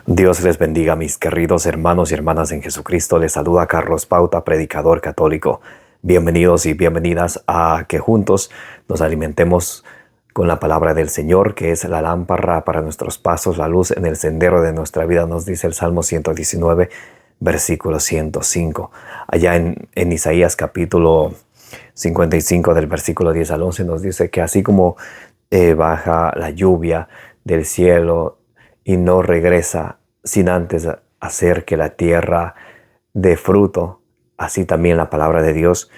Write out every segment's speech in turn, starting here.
Dios les bendiga, mis queridos hermanos y hermanas en Jesucristo. Les saluda Carlos Pauta, predicador católico. Bienvenidos y bienvenidas a que juntos nos alimentemos con la palabra del Señor, que es la lámpara para nuestros pasos, la luz en el sendero de nuestra vida, nos dice el Salmo 119, versículo 105. Allá en Isaías capítulo 55 del versículo 10 al 11 nos dice que así como baja la lluvia del cielo y no regresa sin antes hacer que la tierra dé fruto, así también la palabra de Dios,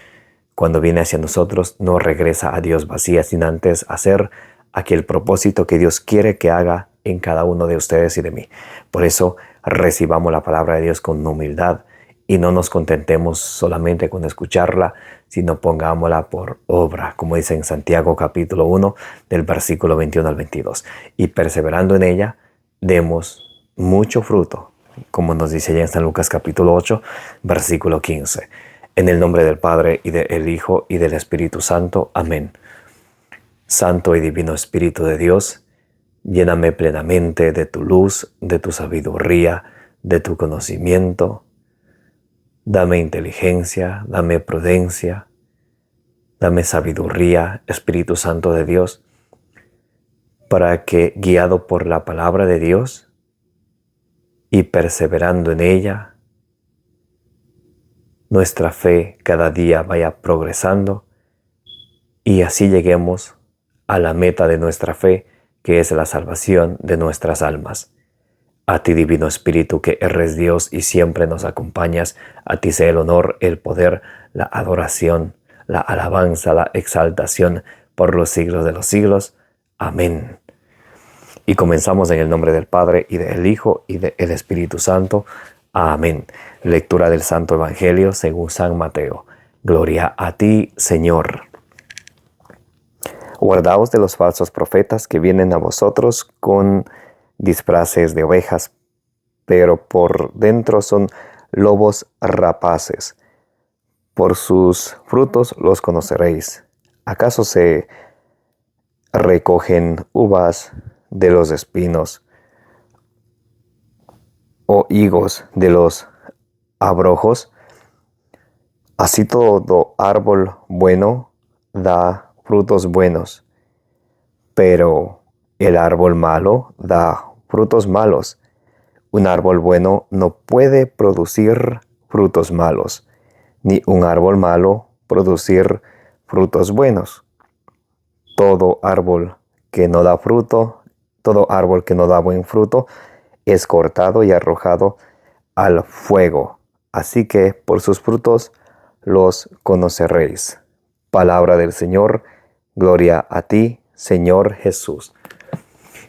cuando viene hacia nosotros, no regresa a Dios vacía sin antes hacer aquel propósito que Dios quiere que haga en cada uno de ustedes y de mí. Por eso recibamos la palabra de Dios con humildad y no nos contentemos solamente con escucharla, sino pongámosla por obra, como dice en Santiago capítulo 1 del versículo 21 al 22. Y perseverando en ella, demos mucho fruto, como nos dice ya en San Lucas capítulo 8, versículo 15. En el nombre del Padre, y del Hijo, y del Espíritu Santo. Amén. Santo y divino Espíritu de Dios, lléname plenamente de tu luz, de tu sabiduría, de tu conocimiento. Dame inteligencia, dame prudencia, dame sabiduría, Espíritu Santo de Dios, para que, guiado por la palabra de Dios y perseverando en ella, nuestra fe cada día vaya progresando y así lleguemos a la meta de nuestra fe, que es la salvación de nuestras almas. A ti, Divino Espíritu, que eres Dios y siempre nos acompañas, a ti sea el honor, el poder, la adoración, la alabanza, la exaltación por los siglos de los siglos. Amén. Y comenzamos en el nombre del Padre, y del Hijo, y del Espíritu Santo. Amén. Lectura del Santo Evangelio según San Mateo. Gloria a ti, Señor. Guardaos de los falsos profetas que vienen a vosotros con disfraces de ovejas, pero por dentro son lobos rapaces. Por sus frutos los conoceréis. ¿Acaso se recogen uvas de los espinos o higos de los abrojos? Así todo árbol bueno da frutos buenos, pero el árbol malo da frutos malos. Un árbol bueno no puede producir frutos malos, ni un árbol malo producir frutos buenos. Todo árbol que no da buen fruto es cortado y arrojado al fuego. Así que por sus frutos los conoceréis. Palabra del Señor. Gloria a ti, Señor Jesús.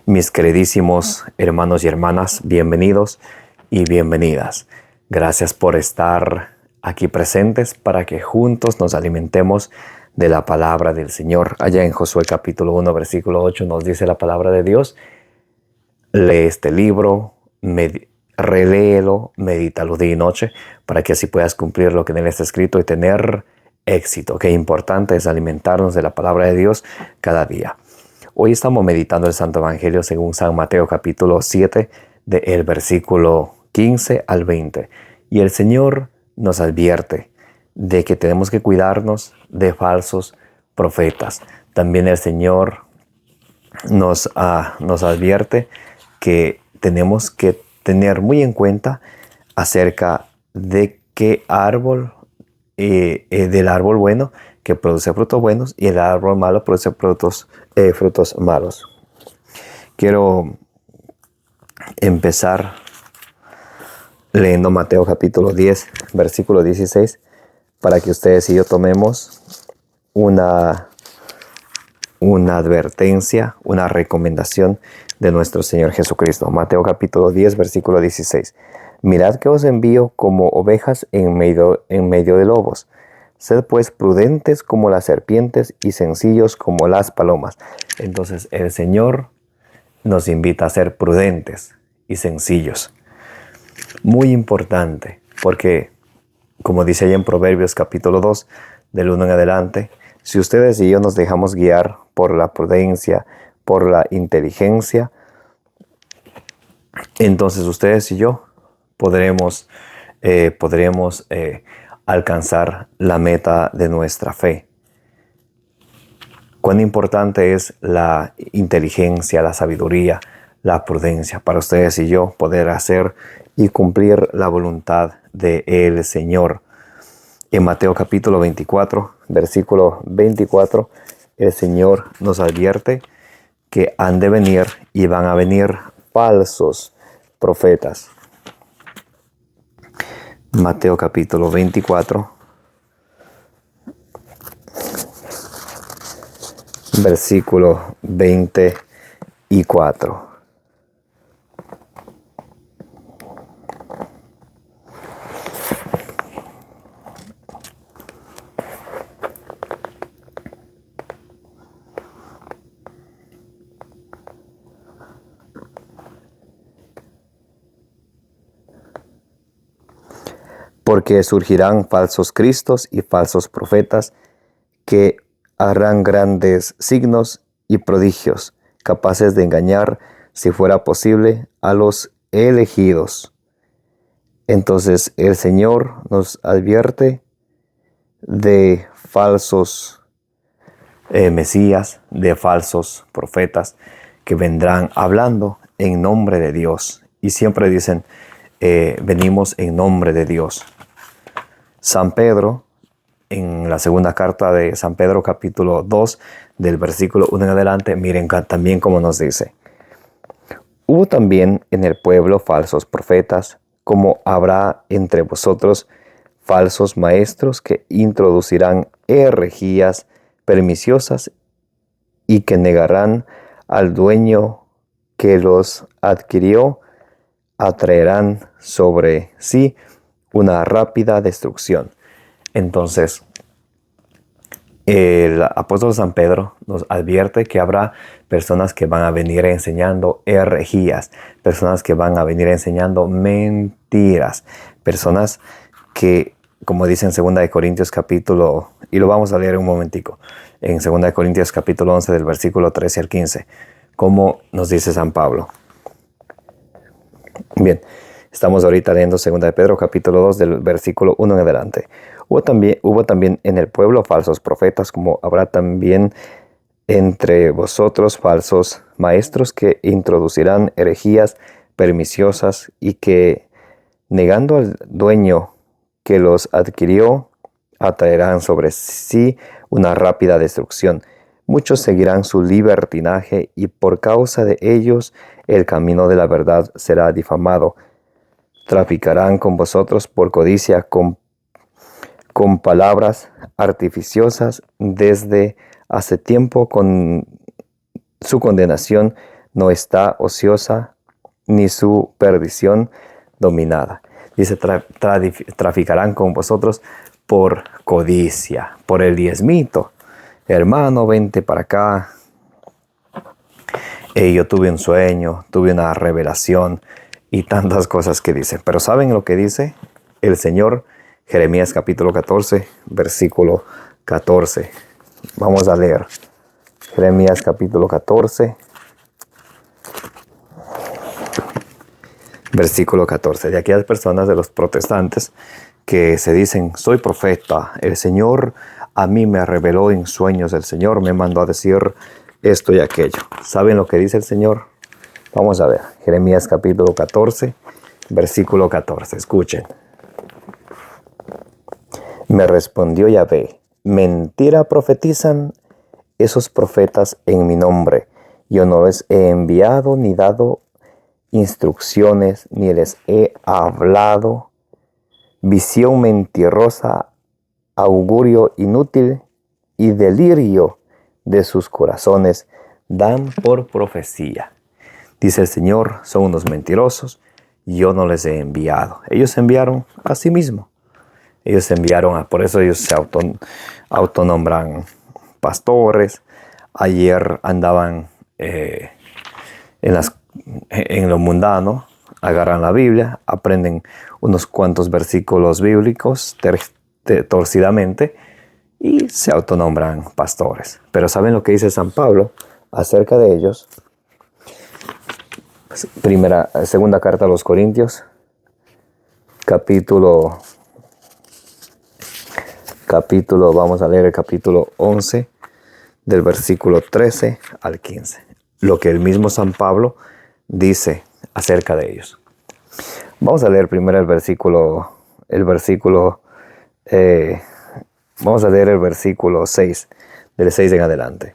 Mis queridísimos hermanos y hermanas, bienvenidos y bienvenidas. Gracias por estar aquí presentes para que juntos nos alimentemos de la palabra del Señor. Allá en Josué capítulo 1, versículo 8 nos dice la palabra de Dios: lee este libro, reléelo, medítalo día y noche, para que así puedas cumplir lo que en él está escrito y tener éxito. Qué importante es alimentarnos de la palabra de Dios cada día. Hoy estamos meditando el Santo Evangelio según San Mateo capítulo 7, del versículo 15 al 20. Y el Señor nos advierte de que tenemos que cuidarnos de falsos profetas. También el Señor nos advierte que tenemos que tener muy en cuenta acerca de qué árbol, del árbol bueno que produce frutos buenos y el árbol malo produce frutos malos. Quiero empezar leyendo Mateo capítulo 10, versículo 16, para que ustedes y yo tomemos una advertencia, una recomendación de nuestro Señor Jesucristo. Mateo capítulo 10, versículo 16. Mirad que os envío como ovejas en medio de lobos. Sed pues prudentes como las serpientes y sencillos como las palomas. Entonces el Señor nos invita a ser prudentes y sencillos. Muy importante, porque como dice ahí en Proverbios capítulo 2, del 1 en adelante, si ustedes y yo nos dejamos guiar por la prudencia, por la inteligencia, entonces ustedes y yo podremos alcanzar la meta de nuestra fe. Cuán importante es la inteligencia, la sabiduría, la prudencia para ustedes y yo poder hacer y cumplir la voluntad del Señor. En Mateo capítulo 24, versículo 24, el Señor nos advierte que han de venir y van a venir falsos profetas. Mateo capítulo 24, versículo 24. Porque surgirán falsos cristos y falsos profetas que harán grandes signos y prodigios, capaces de engañar, si fuera posible, a los elegidos. Entonces el Señor nos advierte de falsos mesías, de falsos profetas que vendrán hablando en nombre de Dios. Y siempre dicen, venimos en nombre de Dios. San Pedro, en la segunda carta de San Pedro, capítulo 2, del versículo 1 en adelante, miren también cómo nos dice. Hubo también en el pueblo falsos profetas, como habrá entre vosotros falsos maestros que introducirán herejías perniciosas y que negarán al dueño que los adquirió, atraerán sobre sí una rápida destrucción. Entonces, el apóstol San Pedro nos advierte que habrá personas que van a venir enseñando herejías, personas que van a venir enseñando mentiras, personas que, como dice en 2 Corintios capítulo, y lo vamos a leer un momentico, en 2 Corintios capítulo 11 del versículo 13 al 15, como nos dice San Pablo. Bien, estamos ahorita leyendo 2 de Pedro capítulo 2 del versículo 1 en adelante. Hubo también en el pueblo falsos profetas, como habrá también entre vosotros falsos maestros que introducirán herejías perniciosas y que, negando al dueño que los adquirió, atraerán sobre sí una rápida destrucción. Muchos seguirán su libertinaje y por causa de ellos el camino de la verdad será difamado. Traficarán con vosotros por codicia, con palabras artificiosas desde hace tiempo. Con su condenación no está ociosa, ni su perdición dominada. Dice, traficarán con vosotros por codicia, por el diezmito. Hermano, vente para acá. Yo tuve un sueño, tuve una revelación y tantas cosas que dice. Pero ¿saben lo que dice el Señor? Jeremías capítulo 14, versículo 14. Vamos a leer. Jeremías capítulo 14, versículo 14. De aquellas personas de los protestantes que se dicen, soy profeta, el Señor a mí me reveló en sueños, el Señor me mandó a decir esto y aquello. ¿Saben lo que dice el Señor? Vamos a ver. Jeremías capítulo 14, versículo 14. Escuchen. Me respondió Yahvé, mentira profetizan esos profetas en mi nombre. Yo no les he enviado ni dado instrucciones, ni les he hablado. Visión mentirosa, augurio inútil y delirio de sus corazones dan por profecía. Dice el Señor, son unos mentirosos, yo no les he enviado. Ellos enviaron a sí mismos. Ellos enviaron, por eso ellos se autonombran pastores. Ayer andaban en lo mundano, agarran la Biblia, aprenden unos cuantos versículos bíblicos torcidamente y se autonombran pastores. Pero ¿saben lo que dice San Pablo acerca de ellos? Segunda carta a los Corintios, capítulo, vamos a leer el capítulo 11, del versículo 13 al 15. Lo que el mismo San Pablo dice acerca de ellos. Vamos a leer primero vamos a leer el versículo 6, del 6 en adelante.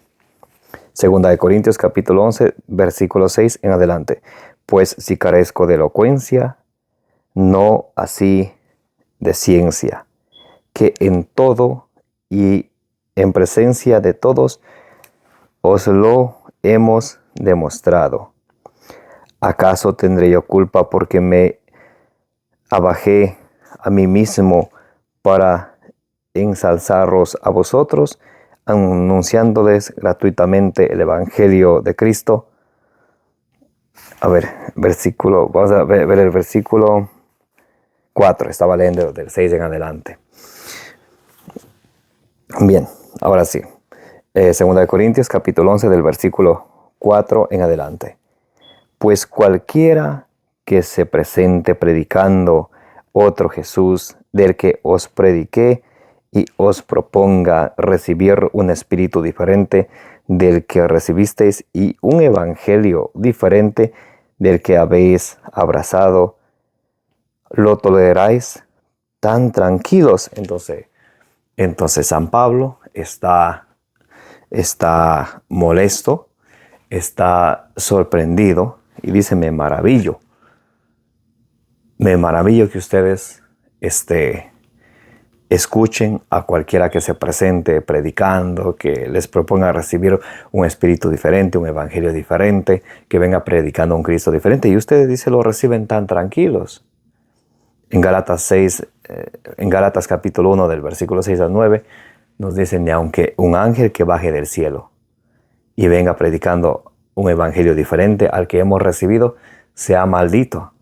Segunda de Corintios capítulo 11, versículo 6 en adelante. Pues si carezco de elocuencia, no así de ciencia, que en todo y en presencia de todos os lo hemos demostrado. ¿Acaso tendré yo culpa porque me abajé a mí mismo para ensalzaros a vosotros, anunciándoles gratuitamente el Evangelio de Cristo? A ver, vamos a ver el versículo 4, estaba leyendo del 6 en adelante. Bien, ahora sí. Segunda de Corintios, capítulo 11, del versículo 4 en adelante. Pues cualquiera que se presente predicando otro Jesús del que os prediqué, y os proponga recibir un espíritu diferente del que recibisteis y un evangelio diferente del que habéis abrazado, ¿lo toleráis tan tranquilos? Entonces San Pablo está molesto, está sorprendido y dice: me maravillo que ustedes escuchen a cualquiera que se presente predicando, que les proponga recibir un espíritu diferente, un evangelio diferente, que venga predicando a un Cristo diferente. Y ustedes, dice, lo reciben tan tranquilos. En Gálatas capítulo 1, del versículo 6 al 9, nos dicen: ni aunque un ángel que baje del cielo y venga predicando un evangelio diferente al que hemos recibido, sea maldito.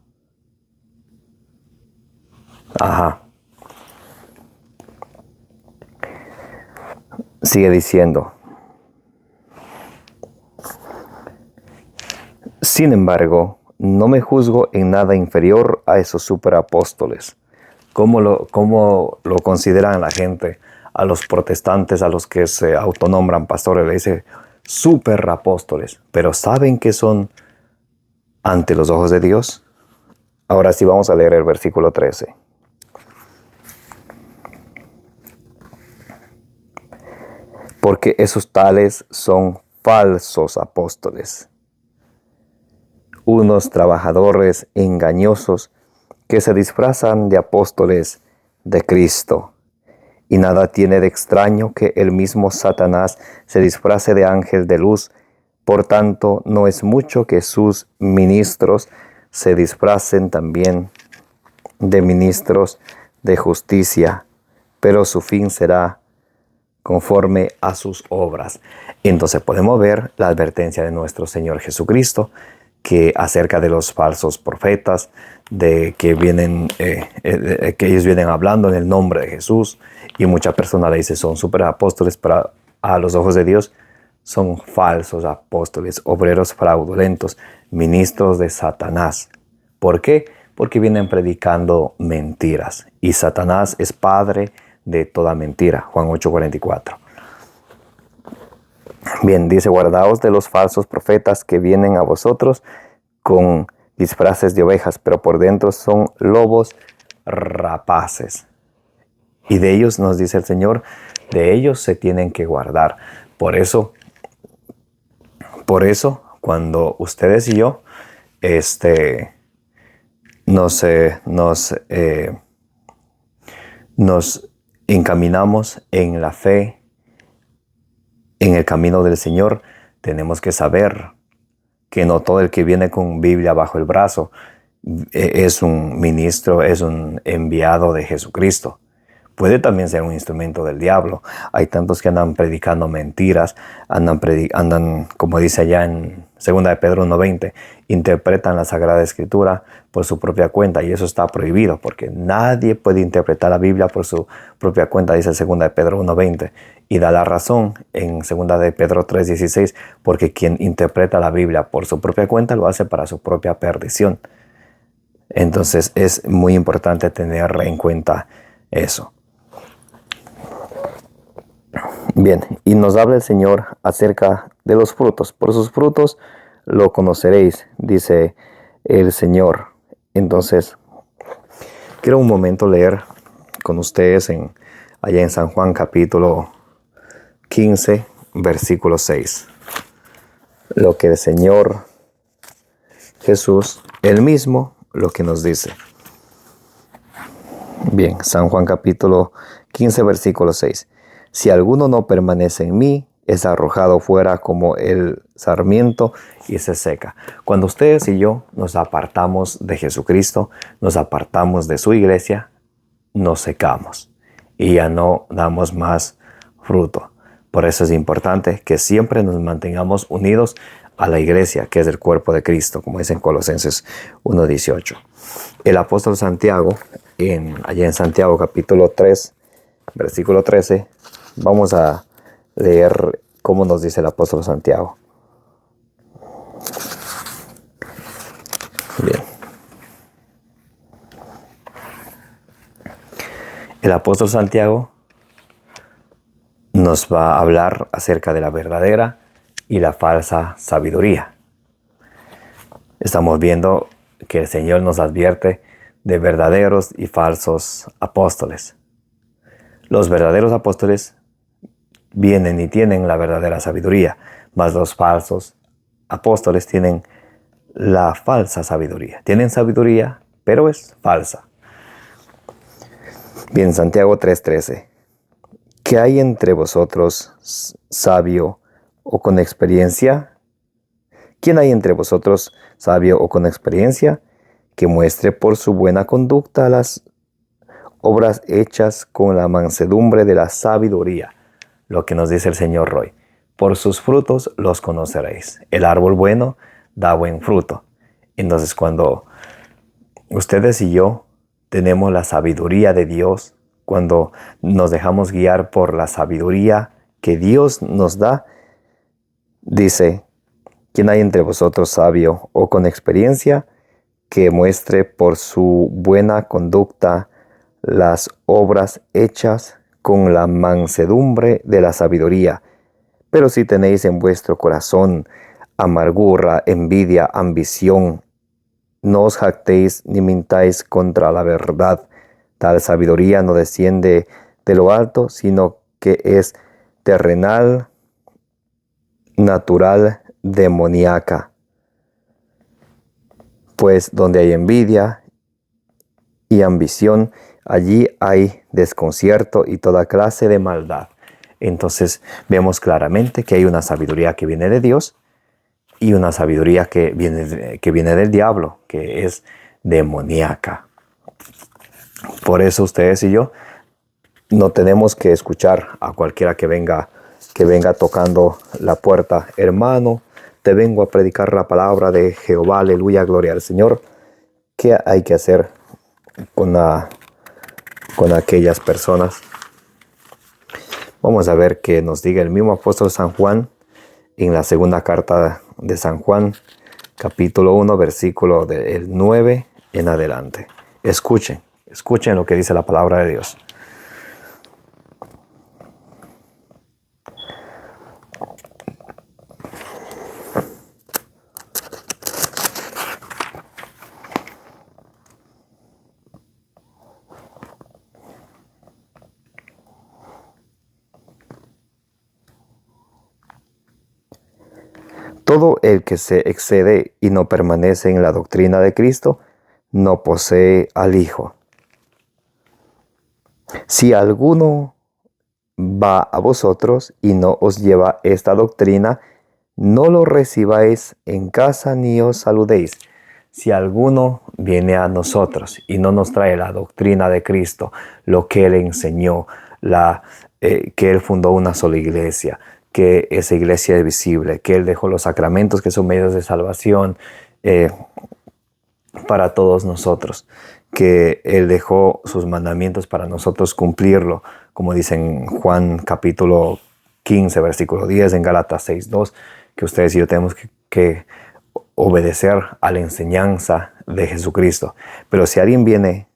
Ajá. Sigue diciendo: sin embargo, no me juzgo en nada inferior a esos superapóstoles. ¿Cómo lo consideran la gente? A los protestantes, a los que se autonombran pastores, le dice superapóstoles. Pero ¿saben qué son ante los ojos de Dios? Ahora sí vamos a leer el versículo 13. Porque esos tales son falsos apóstoles, unos trabajadores engañosos que se disfrazan de apóstoles de Cristo. Y nada tiene de extraño que el mismo Satanás se disfrace de ángel de luz. Por tanto, no es mucho que sus ministros se disfracen también de ministros de justicia, pero su fin será conforme a sus obras. Entonces podemos ver la advertencia de nuestro Señor Jesucristo, que acerca de los falsos profetas, de que ellos vienen hablando en el nombre de Jesús, y muchas personas le dicen son superapóstoles, pero a los ojos de Dios son falsos apóstoles, obreros fraudulentos, ministros de Satanás. ¿Por qué? Porque vienen predicando mentiras, y Satanás es padre de toda mentira. Juan 8:44. Bien, dice: guardaos de los falsos profetas que vienen a vosotros con disfraces de ovejas, pero por dentro son lobos rapaces. Y de ellos, nos dice el Señor, de ellos se tienen que guardar. Por eso, cuando ustedes y yo nos encaminamos en la fe, en el camino del Señor, tenemos que saber que no todo el que viene con Biblia bajo el brazo es un ministro, es un enviado de Jesucristo. puede también ser un instrumento del diablo. Hay tantos que andan predicando mentiras, andan, como dice allá en 2 de Pedro 1:20, interpretan la Sagrada Escritura por su propia cuenta, y eso está prohibido porque nadie puede interpretar la Biblia por su propia cuenta, dice 2 de Pedro 1:20, y da la razón en 2 de Pedro 3:16, porque quien interpreta la Biblia por su propia cuenta lo hace para su propia perdición. Entonces es muy importante tener en cuenta eso. Bien, y nos habla el Señor acerca de los frutos. Por sus frutos lo conoceréis, dice el Señor. Entonces, quiero un momento leer con ustedes allá en San Juan capítulo 15, versículo 6. Lo que el Señor Jesús, él mismo, lo que nos dice. Bien, San Juan capítulo 15, versículo 6. Si alguno no permanece en mí, es arrojado fuera como el sarmiento y se seca. Cuando ustedes y yo nos apartamos de Jesucristo, nos apartamos de su iglesia, nos secamos y ya no damos más fruto. Por eso es importante que siempre nos mantengamos unidos a la iglesia, que es el cuerpo de Cristo, como dice en Colosenses 1:18. El apóstol Santiago, allá en Santiago capítulo 3, versículo 13, vamos a leer cómo nos dice el apóstol Santiago. Bien. El apóstol Santiago nos va a hablar acerca de la verdadera y la falsa sabiduría. Estamos viendo que el Señor nos advierte de verdaderos y falsos apóstoles. Los verdaderos apóstoles vienen y tienen la verdadera sabiduría, mas los falsos apóstoles tienen la falsa sabiduría. Tienen sabiduría, pero es falsa. Bien, Santiago 3:13. ¿Qué hay entre vosotros sabio o con experiencia? ¿Quién hay entre vosotros sabio o con experiencia que muestre por su buena conducta las obras hechas con la mansedumbre de la sabiduría? Lo que nos dice el Señor Roy. Por sus frutos los conoceréis. El árbol bueno da buen fruto. Entonces, cuando ustedes y yo tenemos la sabiduría de Dios, cuando nos dejamos guiar por la sabiduría que Dios nos da, dice: ¿quién hay entre vosotros sabio o con experiencia que muestre por su buena conducta las obras hechas con la mansedumbre de la sabiduría? Pero si tenéis en vuestro corazón amargura, envidia, ambición, no os jactéis ni mintáis contra la verdad. Tal sabiduría no desciende de lo alto, sino que es terrenal, natural, demoníaca. Pues donde hay envidia y ambición, allí hay desconcierto y toda clase de maldad. Entonces vemos claramente que hay una sabiduría que viene de Dios y una sabiduría que viene del diablo, que es demoníaca. Por eso ustedes y yo no tenemos que escuchar a cualquiera que venga tocando la puerta. Hermano, te vengo a predicar la palabra de Jehová, aleluya, gloria al Señor. ¿Qué hay que hacer con aquellas personas? Vamos a ver qué nos diga el mismo apóstol San Juan en la segunda carta de San Juan, capítulo 1, versículo del 9 en adelante. Escuchen lo que dice la palabra de Dios. Todo el que se excede y no permanece en la doctrina de Cristo, no posee al Hijo. Si alguno va a vosotros y no os lleva esta doctrina, no lo recibáis en casa ni os saludéis. si alguno viene a nosotros y no nos trae la doctrina de Cristo, lo que Él enseñó, que Él fundó una sola iglesia, que esa iglesia es visible, que Él dejó los sacramentos que son medios de salvación para todos nosotros, que Él dejó sus mandamientos para nosotros cumplirlo, como dice en Juan capítulo 15, versículo 10, en Gálatas 6:2, que ustedes y yo tenemos que obedecer a la enseñanza de Jesucristo. Pero si alguien viene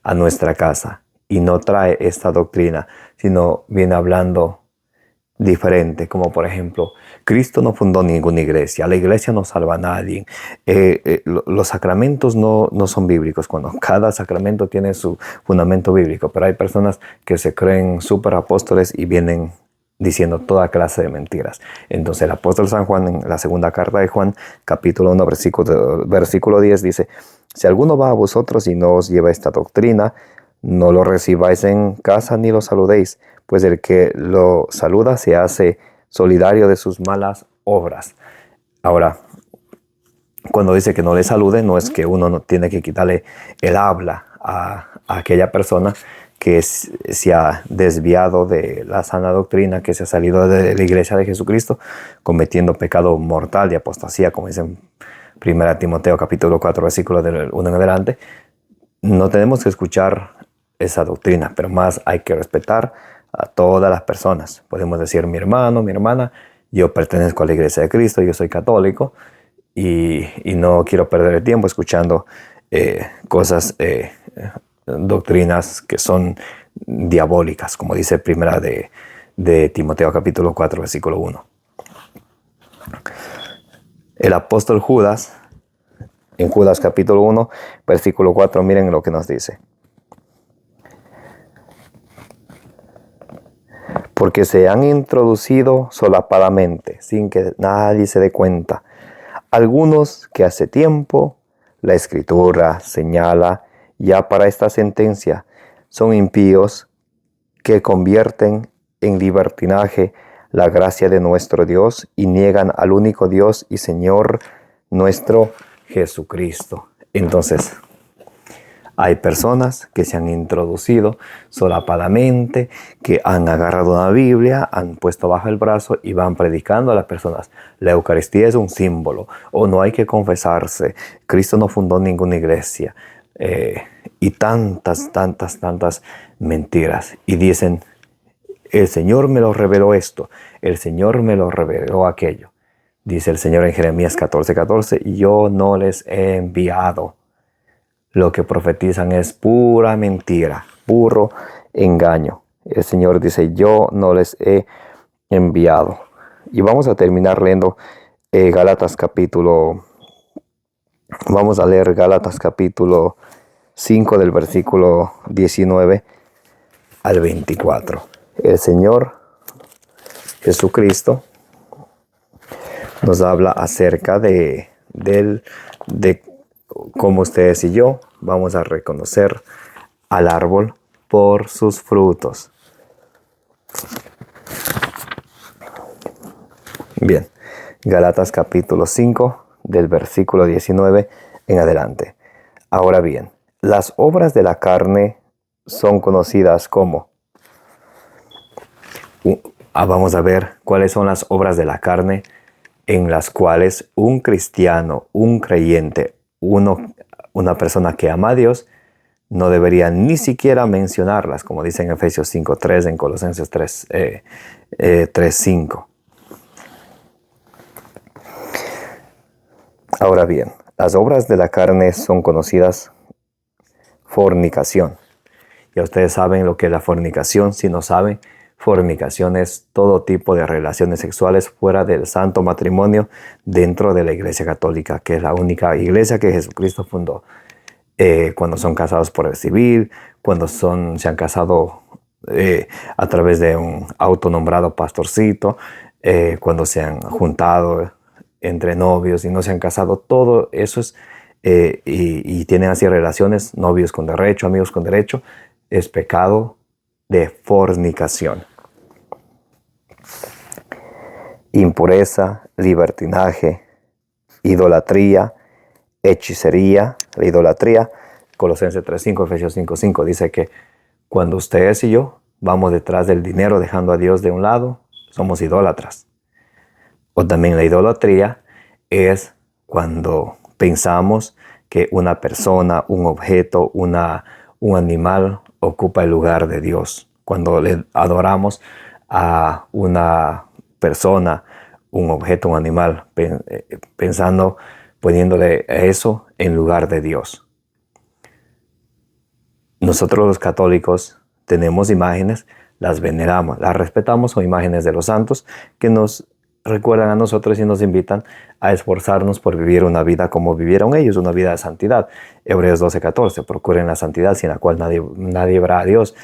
a nuestra casa y no trae esta doctrina, sino viene hablando diferente, como por ejemplo, Cristo no fundó ninguna iglesia, la iglesia no salva a nadie, los sacramentos no son bíblicos, cuando cada sacramento tiene su fundamento bíblico, pero hay personas que se creen súper apóstoles y vienen diciendo toda clase de mentiras. Entonces el apóstol San Juan, en la segunda carta de Juan, capítulo 1, versículo 10, dice: si alguno va a vosotros y no os lleva esta doctrina, no lo recibáis en casa ni lo saludéis, pues el que lo saluda se hace solidario de sus malas obras. Ahora, cuando dice que no le salude, no es que uno no tiene que quitarle el habla a aquella persona que se ha desviado de la sana doctrina, que se ha salido de la iglesia de Jesucristo, cometiendo pecado mortal de apostasía, como dice en 1 Timoteo capítulo 4, versículo del 1 en adelante. No tenemos que escuchar esa doctrina, pero más hay que respetar a todas las personas. Podemos decir: mi hermano, mi hermana, yo pertenezco a la iglesia de Cristo, yo soy católico y no quiero perder el tiempo escuchando cosas, doctrinas que son diabólicas, como dice primera de Timoteo capítulo 4, versículo 1. El apóstol Judas, en Judas capítulo 1, versículo 4, miren lo que nos dice: porque se han introducido solapadamente, sin que nadie se dé cuenta, algunos que hace tiempo la Escritura señala ya para esta sentencia, son impíos, que convierten en libertinaje la gracia de nuestro Dios y niegan al único Dios y Señor nuestro Jesucristo. Entonces, hay personas que se han introducido solapadamente, que han agarrado una Biblia, han puesto bajo el brazo y van predicando a las personas: la Eucaristía es un símbolo, o no hay que confesarse, Cristo no fundó ninguna iglesia, y tantas mentiras. Y dicen: el Señor me lo reveló esto, el Señor me lo reveló aquello. Dice el Señor en Jeremías 14:14, yo no les he enviado. Lo que profetizan es pura mentira, puro engaño. El Señor dice: yo no les he enviado. Y vamos a terminar leyendo vamos a leer Gálatas capítulo 5 del versículo 19 al 24. El Señor Jesucristo nos habla acerca de cómo ustedes y yo vamos a reconocer al árbol por sus frutos. Bien, Gálatas capítulo 5 del versículo 19 en adelante. Ahora bien, las obras de la carne son conocidas como... Vamos a ver cuáles son las obras de la carne en las cuales un cristiano, un creyente, una persona que ama a Dios, no debería ni siquiera mencionarlas, como dice en Efesios 5:3, en Colosenses 3:5. Ahora bien, las obras de la carne son conocidas: fornicación. Ya ustedes saben lo que es la fornicación. Si no saben, fornicación es todo tipo de relaciones sexuales fuera del santo matrimonio dentro de la Iglesia Católica, que es la única iglesia que Jesucristo fundó. Cuando son casados por el civil, cuando se han casado a través de un autonombrado pastorcito, cuando se han juntado entre novios y no se han casado, todo eso es, y tienen así relaciones, novios con derecho, amigos con derecho, es pecado de fornicación. Impureza, libertinaje, idolatría, hechicería, la idolatría. Colosenses 3:5, Efesios 5:5 dice que cuando ustedes y yo vamos detrás del dinero dejando a Dios de un lado, somos idólatras. O también la idolatría es cuando pensamos que una persona, un objeto, un animal ocupa el lugar de Dios. Cuando le adoramos a una persona, un objeto, un animal, pensando, poniéndole eso en lugar de Dios. Nosotros los católicos tenemos imágenes, las veneramos, las respetamos, son imágenes de los santos que nos recuerdan a nosotros y nos invitan a esforzarnos por vivir una vida como vivieron ellos, una vida de santidad. Hebreos 12:14, procuren la santidad sin la cual nadie verá a Dios.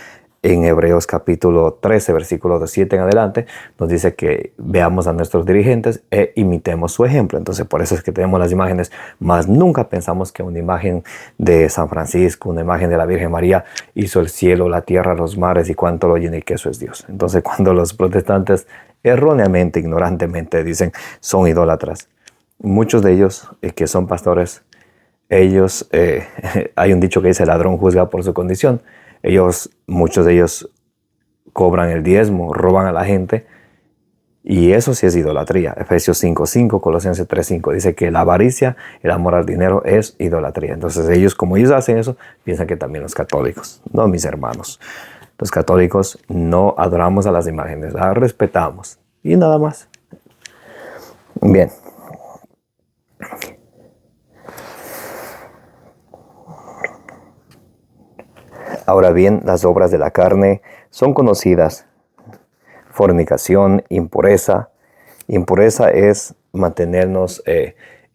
En Hebreos capítulo 13, versículo 7 en adelante, nos dice que veamos a nuestros dirigentes e imitemos su ejemplo. Entonces, por eso es que tenemos las imágenes, mas nunca pensamos que una imagen de San Francisco, una imagen de la Virgen María, hizo el cielo, la tierra, los mares y cuánto lo llena y que eso es Dios. Entonces, cuando los protestantes erróneamente, ignorantemente dicen son idólatras, muchos de ellos que son pastores, ellos, hay un dicho que dice: el ladrón juzga por su condición. Muchos de ellos cobran el diezmo, roban a la gente, y eso sí es idolatría. Efesios 5:5, Colosenses 3:5 dice que la avaricia, el amor al dinero es idolatría. Entonces ellos, como ellos hacen eso, piensan que también los católicos. No, mis hermanos. Los católicos no adoramos a las imágenes, las respetamos y nada más. Bien. Ahora bien, las obras de la carne son conocidas: fornicación, impureza. Impureza es mantenernos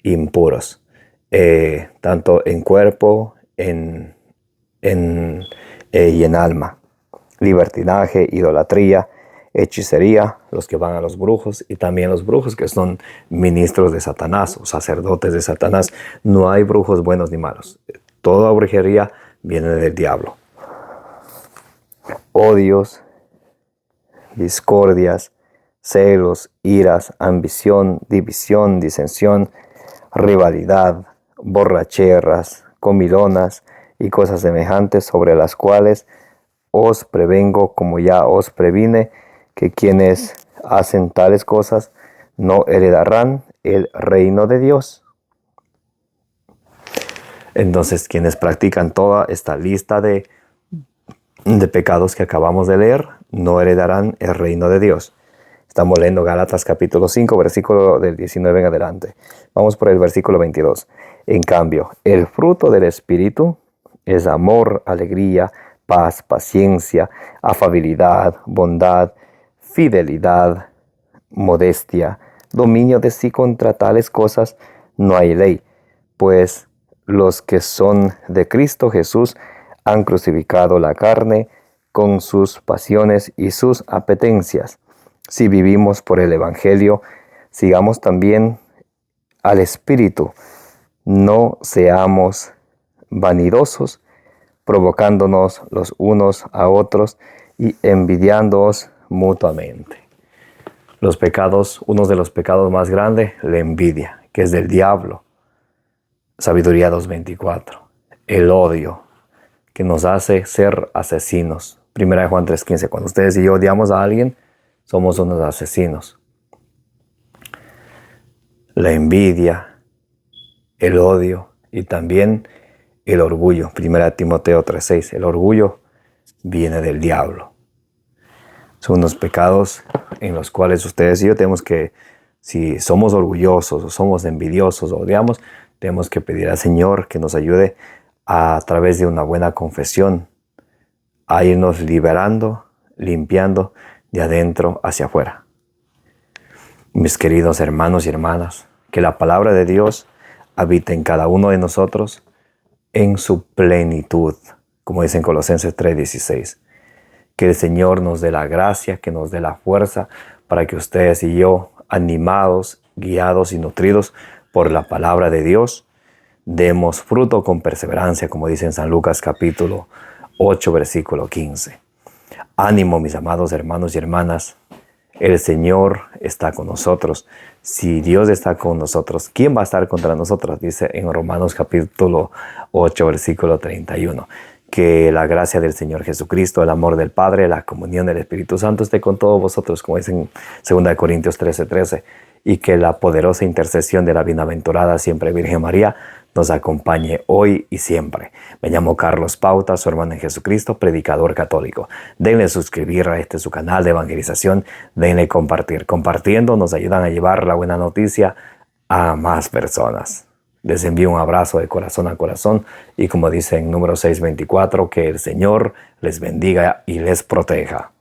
impuros, tanto en cuerpo y en alma. Libertinaje, idolatría, hechicería, los que van a los brujos, y también los brujos que son ministros de Satanás o sacerdotes de Satanás. No hay brujos buenos ni malos. Toda brujería viene del diablo. Odios, discordias, celos, iras, ambición, división, disensión, rivalidad, borracheras, comilonas y cosas semejantes, sobre las cuales os prevengo, como ya os previne, que quienes hacen tales cosas no heredarán el reino de Dios. Entonces, quienes practican toda esta lista de pecados que acabamos de leer, no heredarán el reino de Dios. Estamos leyendo Gálatas capítulo 5, versículo del 19 en adelante. Vamos por el versículo 22. En cambio, el fruto del Espíritu es amor, alegría, paz, paciencia, afabilidad, bondad, fidelidad, modestia, dominio de sí. Contra tales cosas no hay ley, pues los que son de Cristo Jesús han crucificado la carne con sus pasiones y sus apetencias. Si vivimos por el Evangelio, sigamos también al Espíritu. No seamos vanidosos, provocándonos los unos a otros y envidiándoos mutuamente. Los pecados, uno de los pecados más grandes, la envidia, que es del diablo. Sabiduría 2:24. El odio, que nos hace ser asesinos. 1 Juan 3:15. Cuando ustedes y yo odiamos a alguien, somos unos asesinos. La envidia, el odio y también el orgullo. 1 Timoteo 3:6. El orgullo viene del diablo. Son unos pecados en los cuales ustedes y yo tenemos que, si somos orgullosos o somos envidiosos o odiamos, tenemos que pedir al Señor que nos ayude a través de una buena confesión a irnos liberando, limpiando de adentro hacia afuera. Mis queridos hermanos y hermanas, que la palabra de Dios habite en cada uno de nosotros en su plenitud, como dice en Colosenses 3:16. Que el Señor nos dé la gracia, que nos dé la fuerza para que ustedes y yo, animados, guiados y nutridos por la palabra de Dios, demos fruto con perseverancia, como dice en San Lucas capítulo 8, versículo 15. Ánimo, mis amados hermanos y hermanas. El Señor está con nosotros. Si Dios está con nosotros, ¿quién va a estar contra nosotros? Dice en Romanos capítulo 8, versículo 31. Que la gracia del Señor Jesucristo, el amor del Padre, la comunión del Espíritu Santo esté con todos vosotros, como dice en 2 Corintios 13:13. Y que la poderosa intercesión de la bienaventurada siempre Virgen María nos acompañe hoy y siempre. Me llamo Carlos Pauta, su hermano en Jesucristo, predicador católico. Denle suscribir a su canal de evangelización, denle compartir. Compartiendo nos ayudan a llevar la buena noticia a más personas. Les envío un abrazo de corazón a corazón y como dice en número 624, que el Señor les bendiga y les proteja.